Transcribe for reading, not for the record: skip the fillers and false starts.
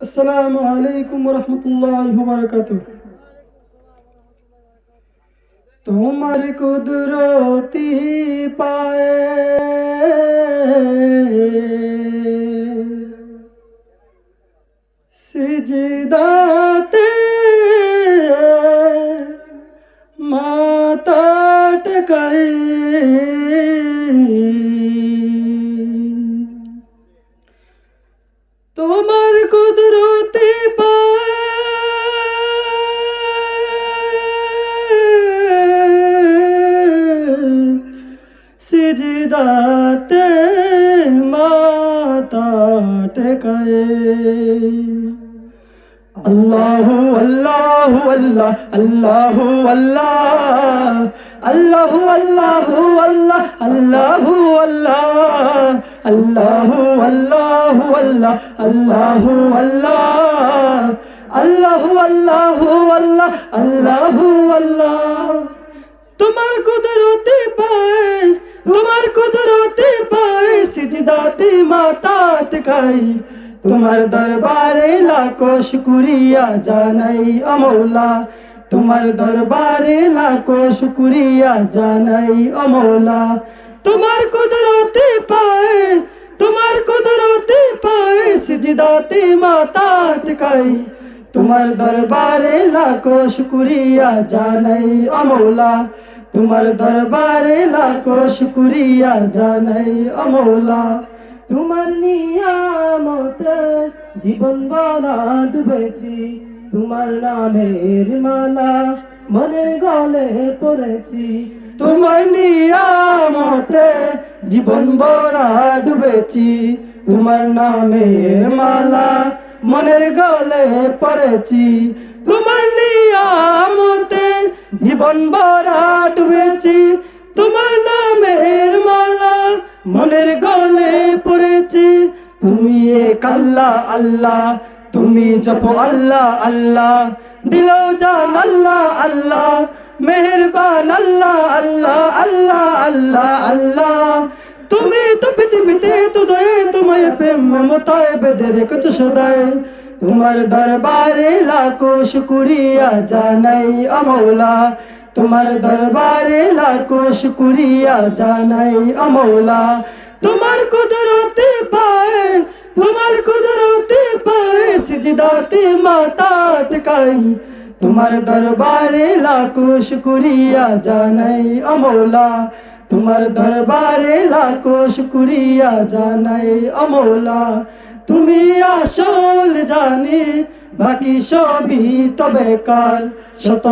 আসসালামু আলাইকুম রহমতুল্লাহি ওয়া বারাকাতুহু। তোমার কুদরতি পায়ে সিজদাতে মাথা টেকাই, তোমার কুদরতি পায়ে সিজদাতে মাথা টেকায়। আল্লাহু আল্লাহু আল্লাহ আল্লাহু আল্লাহ আল্লাহু আল্লাহু আল্লাহ আল্লাহু আল্লাহ আল্লাহু আল্লাহু আল্লাহ আল্লাহু আল্লাহ আল্লাহু আল্লাহু আল্লাহ আল্লাহু আল্লাহ। তোমার কুদরতে পায়, তোমার কুদরতে পায় সিজদাতে মাথা টেকাই, তোমার দরবারে লাখো শুকরিয়া জানাই ও মৌলা, তোমার দরবারে লাখো শুকরিয়া জানাই ও মৌলা। তোমার কুদরতে পায়, তোমার কুদরতে পায় সিজদাতে মাথা টেকাই, তোমার দরবারে লাখো শুকরিয়া জানাই ও মৌলা, তোমার দরবারে লাখো শুকরিয়া জানাই ও মৌলা। তোমার নিয়ামতে জীবন ভরা ডুবেছি, তোমার নামের মালা মনের গলে পড়েছি, তোমার নিয়ামতে জীবন ভরা ডুবেছি, তোমার নামের মালা মনের গলে পড়েছি, তোমার নিয়ামতে জীবন ভরা ডুবেছি, তোমার নামের মালা মনের গলে পড়েছি। তুমি এক আল্লাহ আল্লাহ, তুমি জপো আল্লাহ আল্লাহ, দিলো জান আল্লাহ আল্লাহ, মেহেরবান আল্লাহ আল্লাহ আল্লাহ আল্লাহ আল্লাহ। তুমি তো পৃথিবীতে তো দয়ে, তোমায় প্রেম মমতায় বেঁধে রেখেছো সদায়, তোমার দরবারে লাখো শুকরিয়া জানাই ও মৌলা, তোমার দরবারে লাখো শুকরিয়া জানাই ও মৌলা। তোমার কুদরতে পায়, তোমার কুদরতে পায় সিজদাতে মাথা টেকাই, তোমার দরবারে লাখো শুকরিয়া জানাই ও মৌলা, তোমার দরবারে লাখো শুকরিয়া জানাই ও মৌলা। তুমি আসল জানি বাকি সবই তো বেকার, শত